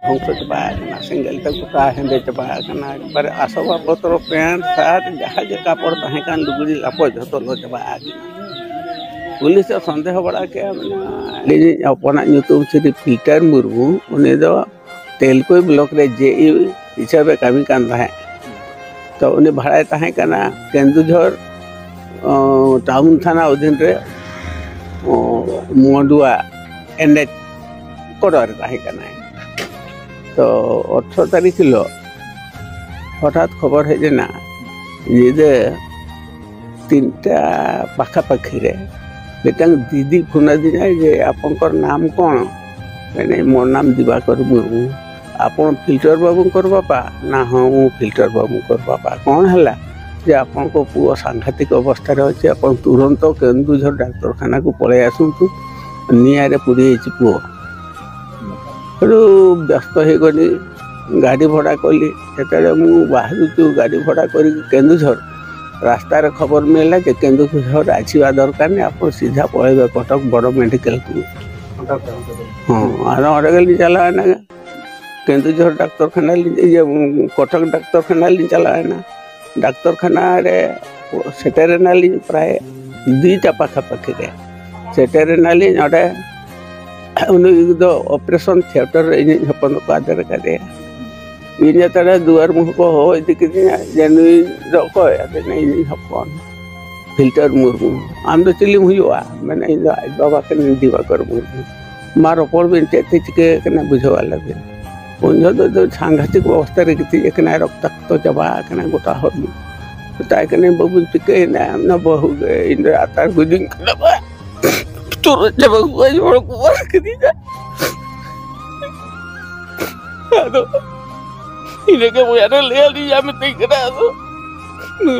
ध्वंस चबा सेंगल तक गोटा हेंदे चबा पर आसवा पत्र पैंट सार्ट जहाँ जे कापड़ तहकान लुगड़ी लापो जो लो चबा पुलिस सन्देह बड़ा के अपना श्री पीटर मुर्मू उन्हें तेलकोई ब्लॉक रे जेई हिसाब कमी तो उन्हें भाड़े तहकना केन्दुझर टाउन थाना अधीन रे मंडुआ एनएच कड़े तहकना तो 18 तारीख हिलो हठात खबर है ना जे 3टा पाखापाखी बेटांग दीदी फोन दिना जे आपंकर नाम कौन मैंने मोर नाम दिवाकर मुर्मू आपन फिल्टर बाबू कर बापा ना हाँ मु फिल्टर बाबू कर बापा कौन है जे आपन को पुओ सांघातिक अवस्था अच्छे आप तुरंत केन्दुझर डाक्तरखाना को पलि आसतु निआरे पूरी पुओ व्यस्त हो गली गाड़ी भड़ा कली से मुझे गाड़ी भड़ा कर केन्दुझर रास्तार खबर मिलला जे केन्दुझर आसवा दरकार नहीं आप सीधा पलैबे कटक बड़ मेडिकल को हाँ अरगल चला ना केन्दुझर डाक्तरखाना कटक डाक्तरखाना चला ना डाक्तरखाना सेटेरेनाली प्राय 2टा पाखापाखी सेटेरेनाली अड़े उन्हें ऑपरेशन थिएटर हपन को आदर करे इन तड़े दुआर मुह को हो जेनुइन हपन फिल्टर मुर्मू आम चिली हुआ मैंने आज बाबा के दिवाकर मुर्मू मार रपड़ भी चिके बुझवा लगे उन सांघातिक अवस्था गिती रक्ताक्त चबा गोटा हरम ताकने बाबू चिके ना बहु आतार गुजिंग तुर जब इन्हें के वो यार ले ली या मैं देख रहा तो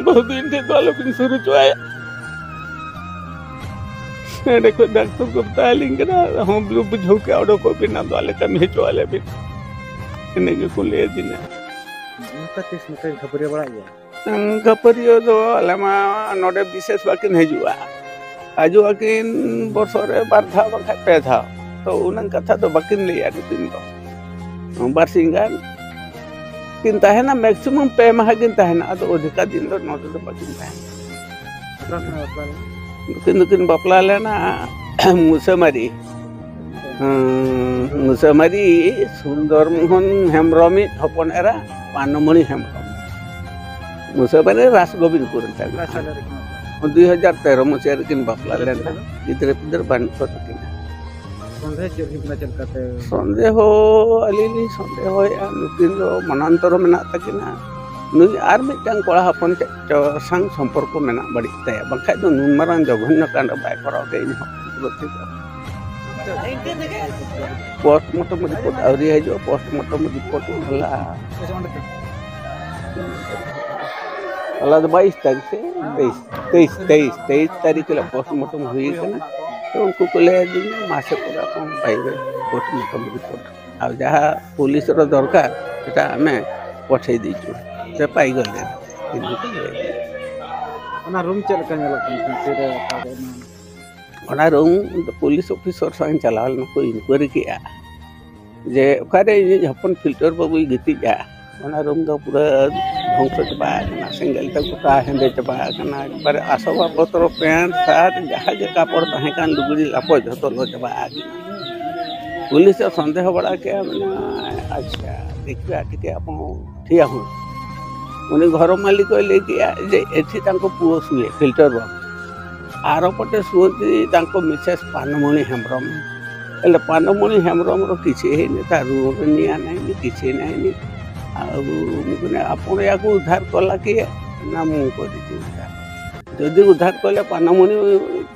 बहुत दिन से तो लोग शुरू चुआया मैंने को डॉक्टर को बता लेंगे ना हम लोग बुझो के ऑर्डर को बिना वाले कम है चुआले भी इन्हें के को ले दिन उनका किस में खबरिया बड़ा गया खबरिया तो अलमा नोडे विशेष बाकी नहीं जुआ आजू आकिन वर्ष रे बार था बखा पे था तो उनन कथा तो बाकिन ले यार दिन तो बारसिंगान किंता है ना मैक्सिमम पे माह किंता है ना तो अधिका दिन तो नोट तो बाकिन है किन बापला लेना मुसमारी सुंदर मोहन हेम्ब्रमी हपन एरा पानमणि हेम्ब्रम मुसमारी रासगोविंदपुर 2013 मसीह किन बापला लेना गिद्रे पिदर बान सन्देह अली सन्देह नुकिन मनांतर मेना तकिना नुई आर मिटांग कड़ा हपन सांग संपर्क मेना बड़ी ताया बखा तो नुन मारांग जघन्य कांड बाय कराव के इन पोस्टमार्टम रिपोर्ट आवरी है जो पोस्टमार्टम रिपोर्ट होला 22 तारीख से 23 तारीख के पोस्टमार्टम हुई तो उनको को ले दिन मासे पर अपन पाइबे पोस्टमार्टम रिपोर्ट आ जहाँ पुलिस रो दरकार सेटा हमें पठे दीचु से पाई गले ओना रूम चल के ओना रूम पुलिस ऑफिसर संग चलाल न को इंक्वायरी किया जे ओकारे हपन फिल्टर बाबू गिति जा ओना रूम दो पूरा ध्वंस चबा सेंगल तक गोटा हेंदे चबा पर आसवा पत्र पैंट सार्ट जहाँ जे कापड़ तहकान लुगड़ी लापो जो लो चबा पुलिस सन्देह बड़ा के अच्छा देखा टे आप ठिया हूँ उन्हें घर मालिक लेकिन पुओ शुए फिल्टर बाबू आर पटे शुअती मिसेस पानमणि हेम्ब्रम हेल्ले पानमणि हेम्ब्रम किसी रूम निया ना किसी ना आप उद्धार कला किए ना मुझे उद्धार जदि उद्धार कले पानमणि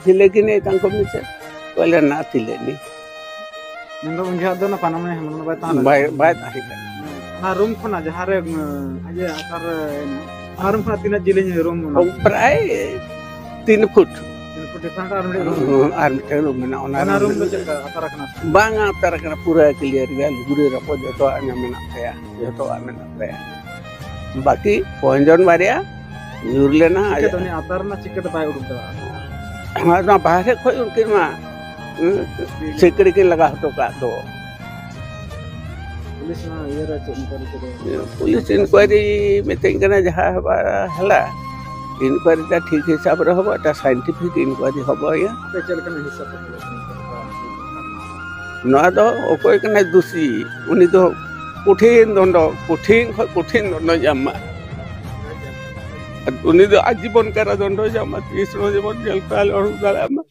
थिले कि नहीं मिसेस कहले ना थिले बाय ना रूम खना जहाँ रे अजे आकार रूम खना तीन जिले रूम प्राय 3 फुट आर रूम में ना रूम आकार खना बांगा आकार खना पूरा क्लियर गया गुरे रपो जो आने में ना जो आने ना बाकी पंजन बारिया यूर लेना तो ने आकार ना चिकट बाय उड़ दो हां ना बाहर खोई उनके मा सिकड़ी के लगा तो का तो पुलिस ना ये रे चेक पुलिस इनक्वारी मितेंगना जहाँ हला इनक्वारी टा ठीक हिसाब रे हबो टा साइंटिफिक इनक्वारी हबो या पे चल के हिसाब ना दो ओकोय कना दोषी उनी तो कठिन दंड जामा उनी तो आजीवन कारादंड जामा 30 जीवन जेल काल और दामा